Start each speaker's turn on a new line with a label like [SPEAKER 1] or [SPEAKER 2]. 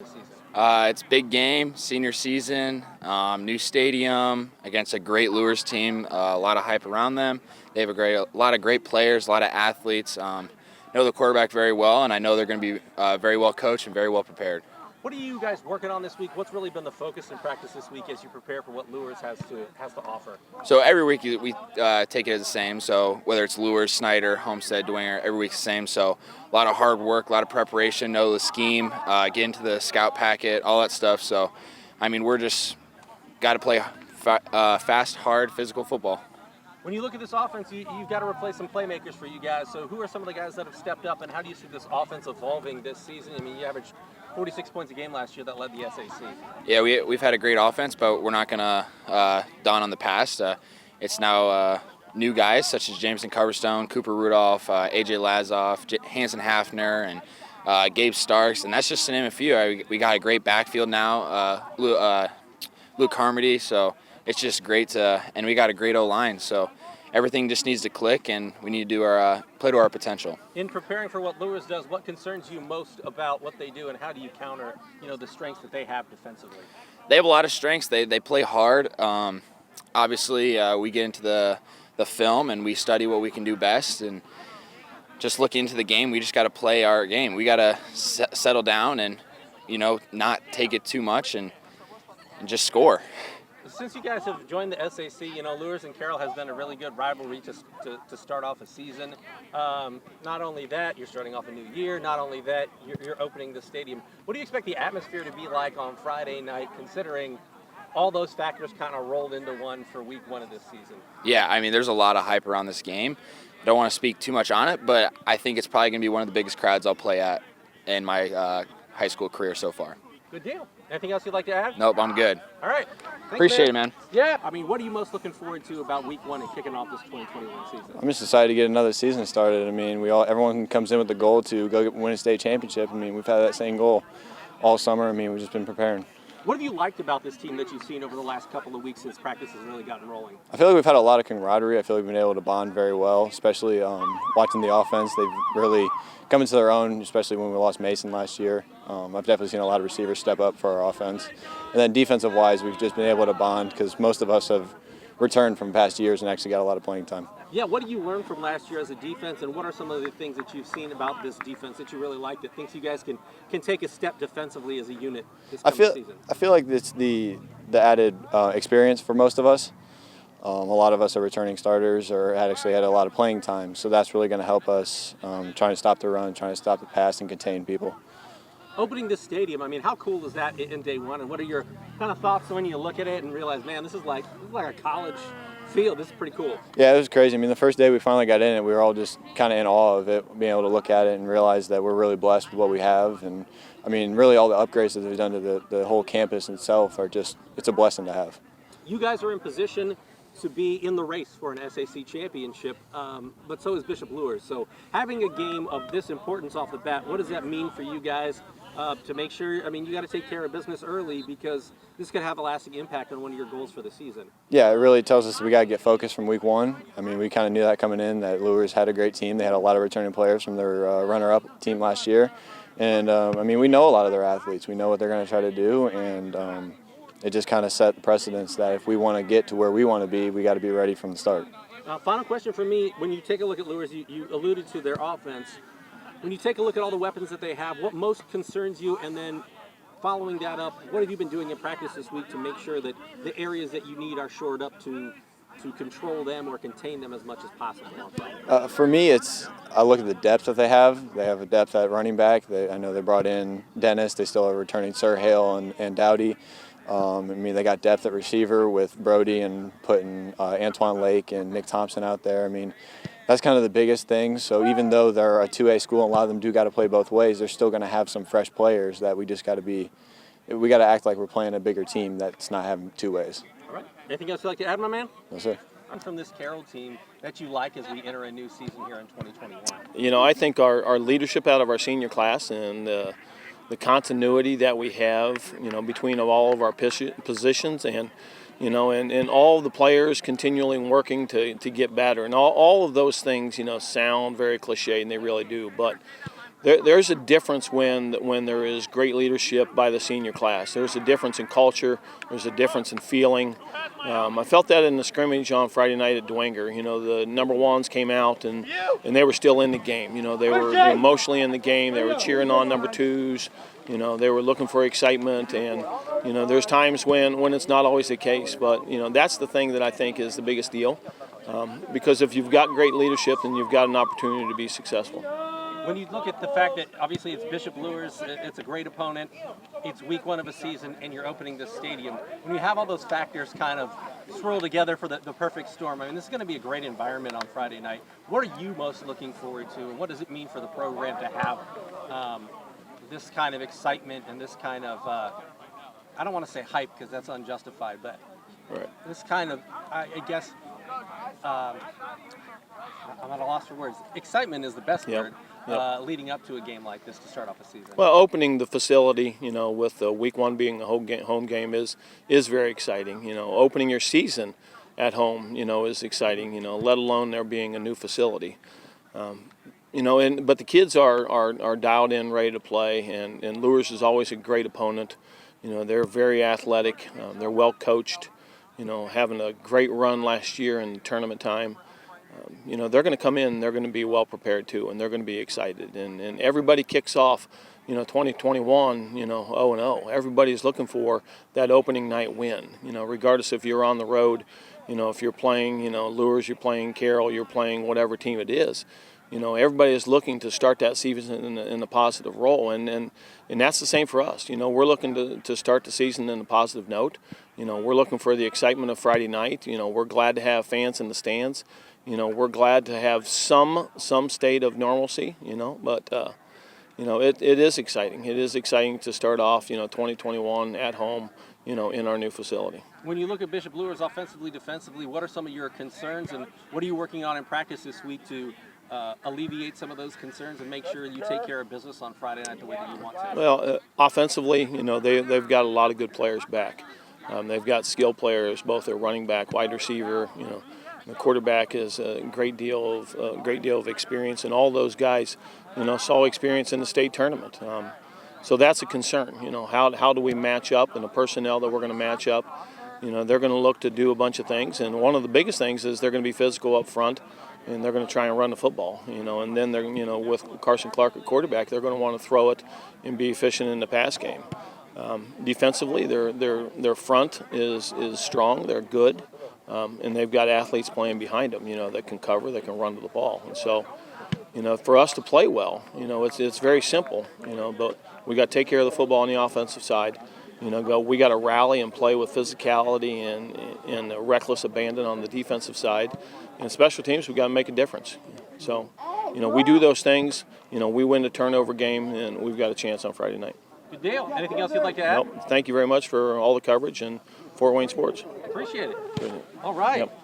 [SPEAKER 1] It's a big game, senior season, new stadium against a great Lures team. A lot of hype around them. They have a lot of great players, a lot of athletes. Know the quarterback very well, and I know they're going to be very well coached and very well prepared.
[SPEAKER 2] What are you guys working on this week? What's really been the focus in practice this week as you prepare for what Lures has to offer?
[SPEAKER 1] So every week we take it as the same. So whether it's Lures, Snyder, Homestead, Dwenger, every week's the same. So a lot of hard work, a lot of preparation, know the scheme, get into the scout packet, all that stuff. So, I mean, we're just got to play fast, hard, physical football.
[SPEAKER 2] When you look at this offense, you've got to replace some playmakers for you guys. So who are some of the guys that have stepped up, and how do you see this offense evolving this season? I mean, you averaged 46 points a game last year that led the SAC.
[SPEAKER 1] Yeah, we've had a great offense, but we're not going to dawn on the past. It's now new guys such as Jameson Coverstone, Cooper Rudolph, A.J. Lazoff, Hanson Hafner, and Gabe Starks, and that's just to name a few. We got a great backfield now, Luke Carmody, so it's just great and we got a great O-line, so everything just needs to click, and we need to do play to our potential.
[SPEAKER 2] In preparing for what Lures does, what concerns you most about what they do, and how do you counter, the strengths that they have defensively?
[SPEAKER 1] They have a lot of strengths. They play hard. Obviously, we get into the film and we study what we can do best, and just look into the game. We just got to play our game. We got to settle down and not take it too much and just score.
[SPEAKER 2] Since you guys have joined the SAC, Lures and Carroll has been a really good rivalry to start off a season. Not only that, you're starting off a new year. Not only that, you're opening the stadium. What do you expect the atmosphere to be like on Friday night, considering all those factors kind of rolled into one for week one of this season?
[SPEAKER 1] Yeah, I mean, there's a lot of hype around this game. I don't want to speak too much on it, but I think it's probably going to be one of the biggest crowds I'll play at in my high school career so far.
[SPEAKER 2] Good deal. Anything else you'd like to add?
[SPEAKER 1] Nope, I'm good.
[SPEAKER 2] All right. Thanks,
[SPEAKER 1] Appreciate it, man.
[SPEAKER 2] Yeah. I mean, what are you most looking forward to about week one and kicking off this 2021 season?
[SPEAKER 3] I'm just excited to get another season started. I mean, everyone comes in with the goal to go win a state championship. I mean, we've had that same goal all summer. I mean, we've just been preparing.
[SPEAKER 2] What have you liked about this team that you've seen over the last couple of weeks since practice has really gotten rolling?
[SPEAKER 3] I feel like we've had a lot of camaraderie. I feel like we've been able to bond very well, especially watching the offense. They've really come into their own, especially when we lost Mason last year. I've definitely seen a lot of receivers step up for our offense. And then defensive-wise, we've just been able to bond because most of us have returned from past years and actually got a lot of playing time.
[SPEAKER 2] Yeah, what did you learn from last year as a defense, and what are some of the things that you've seen about this defense that you really like, that thinks you guys can take a step defensively as a unit this coming season?
[SPEAKER 3] I feel like it's the added experience for most of us. A lot of us are returning starters or actually had a lot of playing time, so that's really going to help us trying to stop the run, trying to stop the pass, and contain people.
[SPEAKER 2] Opening this stadium, I mean, how cool is that in day one, and what are your kind of thoughts when you look at it and realize, man, this is like a college field. This is pretty cool.
[SPEAKER 3] Yeah, it was crazy. I mean, the first day we finally got in it, we were all just kind of in awe of it, being able to look at it and realize that we're really blessed with what we have. And I mean, really all the upgrades that they've done to the whole campus itself are just, it's a blessing to have.
[SPEAKER 2] You guys are in position to be in the race for an SAC championship, but so is Bishop Lures. So having a game of this importance off the bat, what does that mean for you guys to make sure, I mean, you got to take care of business early because this could have a lasting impact on one of your goals for the season?
[SPEAKER 3] Yeah, it really tells us we got to get focused from week one. I mean, we kind of knew that coming in, that Lures had a great team. They had a lot of returning players from their runner-up team last year. And, I mean, we know a lot of their athletes. We know what they're going to try to do, and it just kind of set the precedence that if we want to get to where we want to be, we got to be ready from the start.
[SPEAKER 2] Final question for me. When you take a look at Lures, you alluded to their offense. When you take a look at all the weapons that they have, what most concerns you? And then following that up, what have you been doing in practice this week to make sure that the areas that you need are shored up to control them or contain them as much as possible?
[SPEAKER 3] For me, I look at the depth that they have. They have a depth at running back. I know they brought in Dennis. They still are returning Sir Hale and Dowdy. I mean, they got depth at receiver with Brody and putting Antoine Lake and Nick Thompson out there. I mean, that's kind of the biggest thing. So even though they're a 2A school and a lot of them do got to play both ways, they're still going to have some fresh players that we just got to we got to act like we're playing a bigger team that's not having two ways.
[SPEAKER 2] All right. Anything else you'd like to add, my man?
[SPEAKER 3] No, sir.
[SPEAKER 2] From this Carroll team that you like as we enter a new season here in 2021?
[SPEAKER 4] I think our leadership out of our senior class and the continuity that we have, between all of our positions and, and all the players continually working to get better. And all of those things, sound very cliche, and they really do. But there's a difference when there is great leadership by the senior class. There's a difference in culture. There's a difference in feeling. I felt that in the scrimmage on Friday night at Dwenger. You know, the number ones came out and they were still in the game. You know, they were emotionally in the game. They were cheering on number twos. You know, they were looking for excitement, and you know, there's times when it's not always the case. But you know, that's the thing that I think is the biggest deal, because if you've got great leadership, then you've got an opportunity to be successful.
[SPEAKER 2] When you look at the fact that obviously it's Bishop Luers, it's a great opponent, it's week one of a season, and you're opening this stadium, when you have all those factors kind of swirl together for the perfect storm, I mean, this is going to be a great environment on Friday night. What are you most looking forward to, and what does it mean for the program to have this kind of excitement and this kind of, I don't want to say hype because that's unjustified, but this kind of, I guess, I'm at a loss for words. Excitement is the best word. Leading up to a game like this to start off a season.
[SPEAKER 4] Well, opening the facility, you know, with week one being a home game is very exciting. You know, opening your season at home, you know, is exciting. You know, let alone there being a new facility. You know, but the kids are dialed in, ready to play, and Luers is always a great opponent. You know, they're very athletic. They're well coached. You know, having a great run last year in tournament time. You know, they're going to come in, they're going to be well prepared too, and they're going to be excited. And everybody kicks off, you know, 2021, you know, 0-0. Everybody's looking for that opening night win, you know, regardless if you're on the road, you know, if you're playing, you know, Luers, you're playing Carroll, you're playing whatever team it is. You know, everybody is looking to start that season in a positive role, and that's the same for us. You know, we're looking to start the season in a positive note. You know, we're looking for the excitement of Friday night. You know, we're glad to have fans in the stands. You know, we're glad to have some state of normalcy, you know, but, you know, it is exciting. It is exciting to start off, you know, 2021 at home, you know, in our new facility.
[SPEAKER 2] When you look at Bishop Luers offensively, defensively, what are some of your concerns, and what are you working on in practice this week to alleviate some of those concerns and make sure you take care of business on Friday night the way that you want to?
[SPEAKER 4] Well, offensively, you know, they've got a lot of good players back. They've got skilled players, both at running back, wide receiver, you know. The quarterback has a great deal of experience, and all those guys, you know, saw experience in the state tournament. So that's a concern. You know, how do we match up, and the personnel that we're going to match up? You know, they're going to look to do a bunch of things, and one of the biggest things is they're going to be physical up front, and they're going to try and run the football. You know, and then they're, you know, with Carson Clark at quarterback, they're going to want to throw it and be efficient in the pass game. Defensively, their front is strong. They're good. And they've got athletes playing behind them, you know, that can cover, that can run to the ball. And so, you know, for us to play well, you know, it's very simple, you know, but we got to take care of the football on the offensive side. You know, we got to rally and play with physicality and reckless abandon on the defensive side. And special teams, we got to make a difference. So, you know, we do those things. You know, we win the turnover game, and we've got a chance on Friday night.
[SPEAKER 2] Good deal. Anything else you'd like to add?
[SPEAKER 4] Nope. Thank you very much for all the coverage and Fort Wayne Sports.
[SPEAKER 2] Appreciate it. All right. Yep.